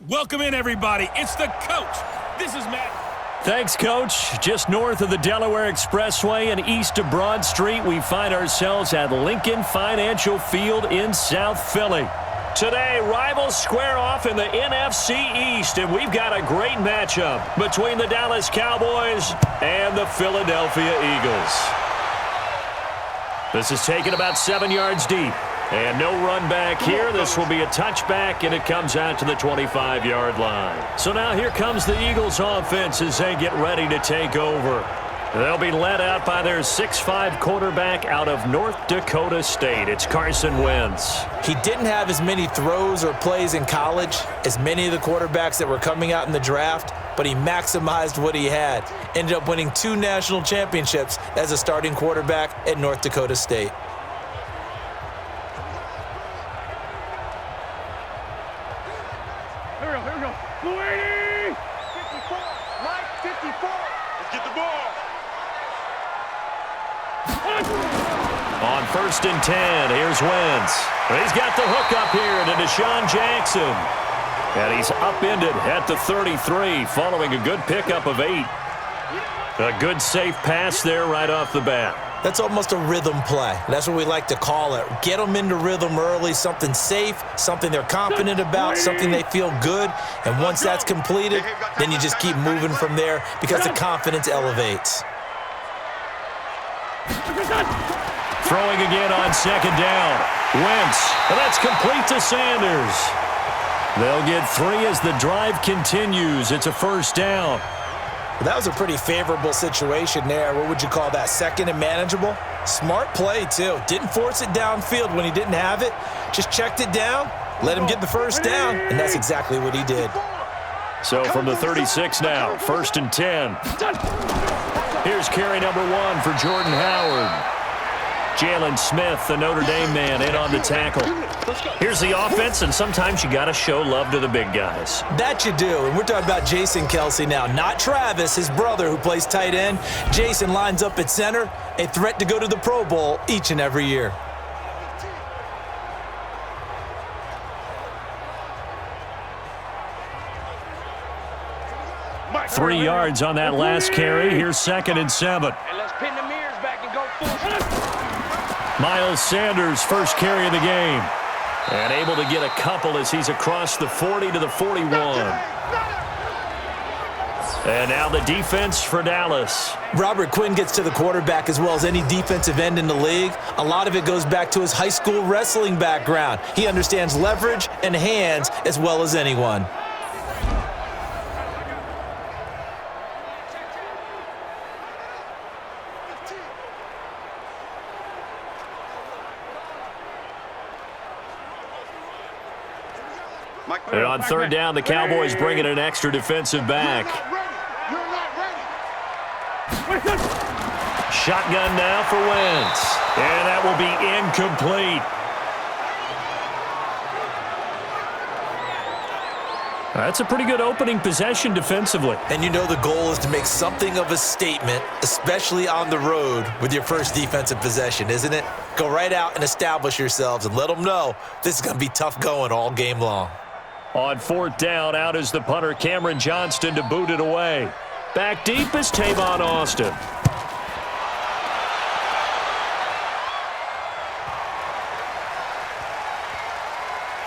Welcome in, everybody. It's the coach. This is Matt. Thanks, Coach. Just north of the Delaware Expressway and east of Broad Street, we find ourselves at Lincoln Financial Field in South Philly. Today, rivals square off in the NFC East, and we've got a great matchup between the Dallas Cowboys and the Philadelphia Eagles. This is taken about 7 yards deep. And no run back here. This will be a touchback, and it comes out to the 25-yard line. So now here comes the Eagles offense as they get ready to take over. They'll be led out by their 6'5" quarterback out of North Dakota State. It's Carson Wentz. He didn't have as many throws or plays in college as many of the quarterbacks that were coming out in the draft, but he maximized what he had. Ended up winning 2 national championships as a starting quarterback at North Dakota State. On 1st and 10, here's Wentz. He's got the hook up here to Deshaun Jackson. And he's upended at the 33 following a good pickup of 8. A good safe pass there right off the bat. That's almost a rhythm play. That's what we like to call it. Get them into rhythm early, something safe, something they're confident about, something they feel good. And once that's completed, then you just keep moving from there because the confidence elevates. Throwing again on 2nd down. Wentz, and that's complete to Sanders. They'll get 3 as the drive continues. It's a 1st down. Well, that was a pretty favorable situation there. What would you call that? 2nd and manageable? Smart play, too. Didn't force it downfield when he didn't have it. Just checked it down, let him get the 1st down, and that's exactly what he did. So from the 36 now, 1st and 10. Here's carry number 1 for Jordan Howard. Jalen Smith, the Notre Dame man, in on the tackle. Here's the offense, and sometimes you got to show love to the big guys. That you do, and we're talking about Jason Kelce now, not Travis, his brother who plays tight end. Jason lines up at center, a threat to go to the Pro Bowl each and every year. Three yards on that last carry. Here's 2nd and 7. And let's pin the mirrors back and go full. Miles Sanders, first carry of the game. And able to get a couple as he's across the 40 to the 41. And now the defense for Dallas. Robert Quinn gets to the quarterback as well as any defensive end in the league. A lot of it goes back to his high school wrestling background. He understands leverage and hands as well as anyone. And on 3rd down, the Cowboys bring in an extra defensive back. Shotgun now for Wentz. And that will be incomplete. That's a pretty good opening possession defensively. And you know the goal is to make something of a statement, especially on the road with your first defensive possession, isn't it? Go right out and establish yourselves and let them know this is going to be tough going all game long. On 4th down, out is the punter, Cameron Johnston, to boot it away. Back deep is Tavon Austin.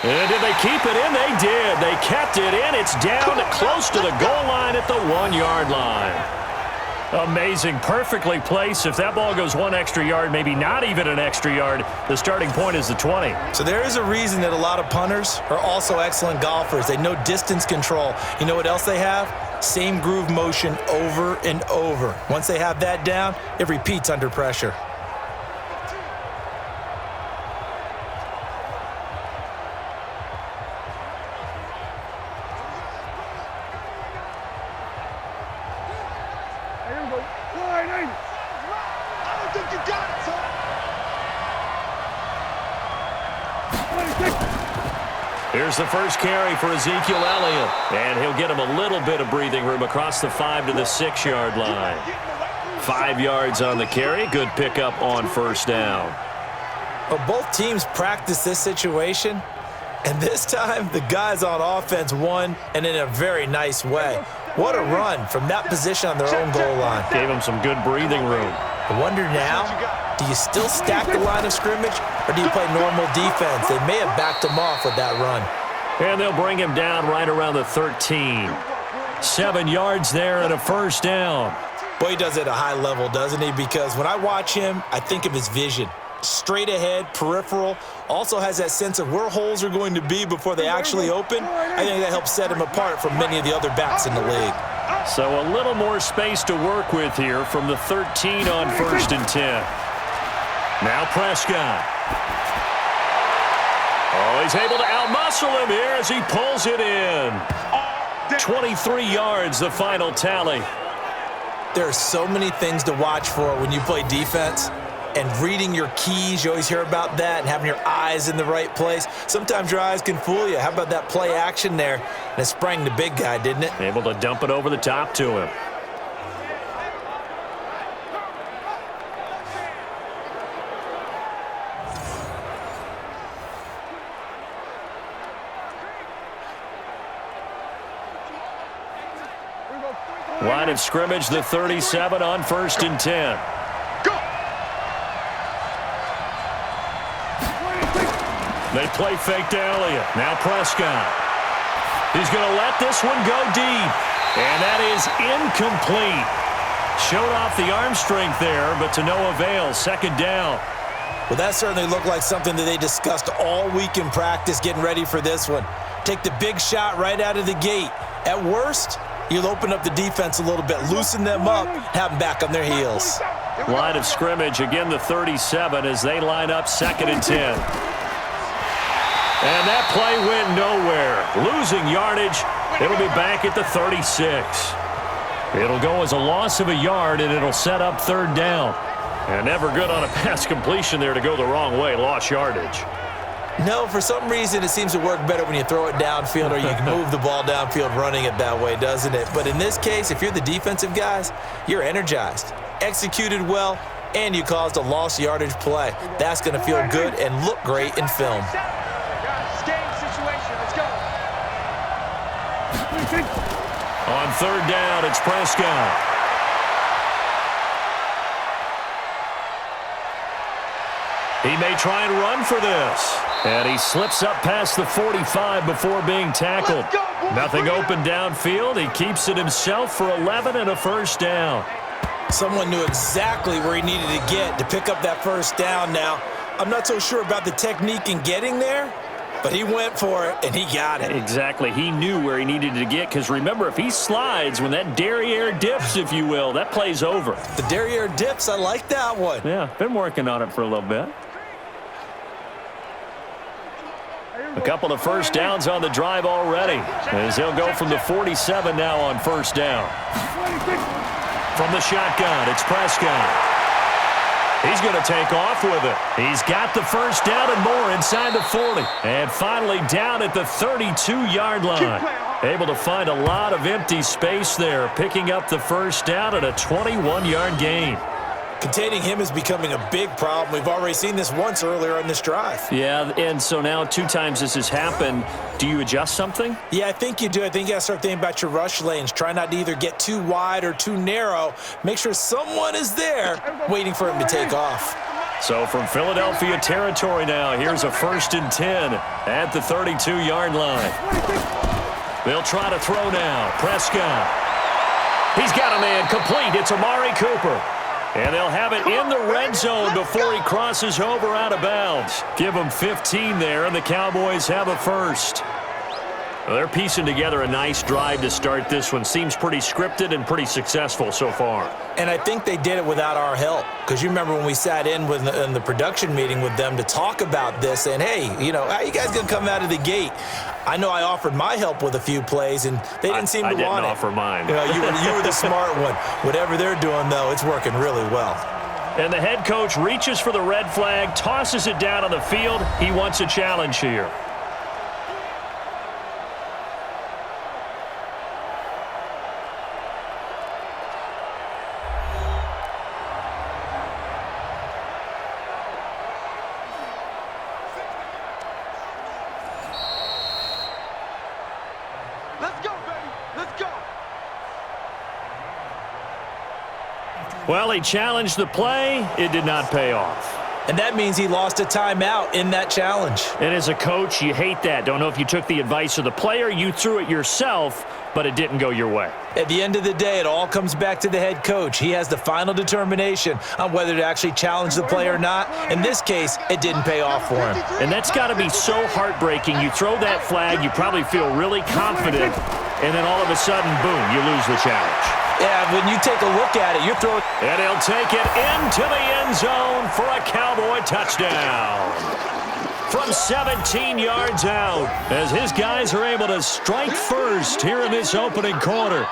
And did they keep it in? They did. They kept it in. It's down close to the goal line at the 1-yard line. Amazing. Perfectly placed. If that ball goes 1 extra yard, maybe not even an extra yard, the starting point is the 20. So there is a reason that a lot of punters are also excellent golfers. They know distance control. You know what else they have? Same groove motion over and over. Once they have that down, it repeats under pressure. Here's the first carry for Ezekiel Elliott. And he'll get him a little bit of breathing room across the 5 to the 6-yard line. 5 yards on the carry. Good pickup on 1st down. Well, both teams practice this situation, And this time, the guys on offense won, and in a very nice way. What a run from that position on their own goal line. Gave them some good breathing room. I wonder now, do you still stack the line of scrimmage, or do you play normal defense? They may have backed him off with that run. And they'll bring him down right around the 13. 7 yards there and a first down. Boy, he does it at a high level, doesn't he? Because when I watch him, I think of his vision. Straight ahead, peripheral, also has that sense of where holes are going to be before they actually open. I think that helps set him apart from many of the other backs in the league. So a little more space to work with here from the 13 on 1st and 10. Now Prescott. Oh, he's able to outmuscle him here as he pulls it in. 23 yards, the final tally. There are so many things to watch for when you play defense. And reading your keys, you always hear about that, and having your eyes in the right place. Sometimes your eyes can fool you. How about that play action there? And it sprang the big guy, didn't it? Able to dump it over the top to him. Line of scrimmage, the 37 on 1st and 10. They play fake to Elliott. Now Prescott. He's going to let this one go deep. And that is incomplete. Showed off the arm strength there, but to no avail. 2nd down. Well, that certainly looked like something that they discussed all week in practice getting ready for this one. Take the big shot right out of the gate. At worst, you'll open up the defense a little bit, loosen them up, have them back on their heels. Line of scrimmage, again the 37 as they line up 2nd and 10. And that play went nowhere. Losing yardage. It'll be back at the 36. It'll go as a loss of a yard, and it'll set up 3rd down. And never good on a pass completion there to go the wrong way. Lost yardage. No, for some reason, it seems to work better when you throw it downfield or you can move the ball downfield running it that way, doesn't it? But in this case, if you're the defensive guys, you're energized, executed well, and you caused a lost yardage play. That's going to feel good and look great in film. On 3rd down, it's Prescott. He may try and run for this. And he slips up past the 45 before being tackled. Nothing open downfield. He keeps it himself for 11 and a first down. Someone knew exactly where he needed to get to pick up that first down now. I'm not so sure about the technique in getting there, but he went for it, and he got it. Exactly. He knew where he needed to get, because remember, if he slides, when that derriere dips, if you will, that play's over. The derriere dips, I like that one. Yeah, been working on it for a little bit. A couple of first downs on the drive already, as he'll go from the 47 now on 1st down. From the shotgun, it's Prescott. He's going to take off with it. He's got the first down and more inside the 40. And finally down at the 32-yard line. Able to find a lot of empty space there, picking up the first down at a 21-yard gain. Containing him is becoming a big problem. We've already seen this once earlier on this drive. Yeah, and so now 2 times this has happened. Do you adjust something? Yeah, I think you do. I think you got to start thinking about your rush lanes. Try not to either get too wide or too narrow. Make sure someone is there waiting for him to take off. So from Philadelphia territory now, here's a 1st and 10 at the 32-yard line. They'll try to throw now. Prescott. He's got a man complete. It's Amari Cooper. And they'll have it in the red zone before he crosses over out of bounds. Give him 15 there, and the Cowboys have a first. Well, they're piecing together a nice drive to start this one. Seems pretty scripted and pretty successful so far. And I think they did it without our help. Because you remember when we sat in the production meeting with them to talk about this, and hey, you know, how you guys going to come out of the gate? I know I offered my help with a few plays, and they didn't seem to want it. I didn't offer mine. You know, you were the smart one. Whatever they're doing, though, it's working really well. And the head coach reaches for the red flag, tosses it down on the field. He wants a challenge here. Well, he challenged the play. It did not pay off. And that means he lost a timeout in that challenge. And as a coach, you hate that. Don't know if you took the advice of the player, you threw it yourself, but it didn't go your way. At the end of the day, it all comes back to the head coach. He has the final determination on whether to actually challenge the play or not. In this case, it didn't pay off for him. And that's got to be so heartbreaking. You throw that flag, you probably feel really confident, and then all of a sudden, boom, you lose the challenge. Yeah, when you take a look at it, you're throwing... And he'll take it into the end zone for a Cowboy touchdown. From 17 yards out, as his guys are able to strike first here in this opening quarter.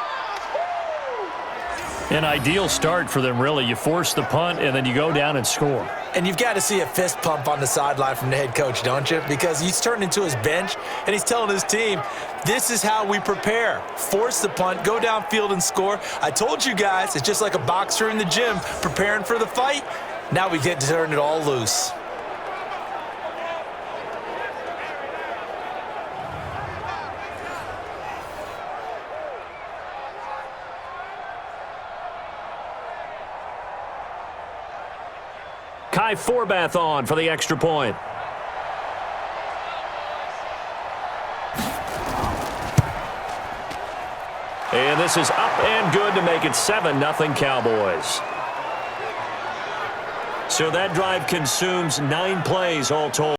An ideal start for them, really. You force the punt, and then you go down and score. And you've got to see a fist pump on the sideline from the head coach, don't you? Because he's turned into his bench, and he's telling his team, this is how we prepare. Force the punt, go downfield and score. I told you guys, it's just like a boxer in the gym preparing for the fight. Now we get to turn it all loose. Kai Forbath on for the extra point. And this is up and good to make it 7-0 Cowboys. So that drive consumes 9 plays all told.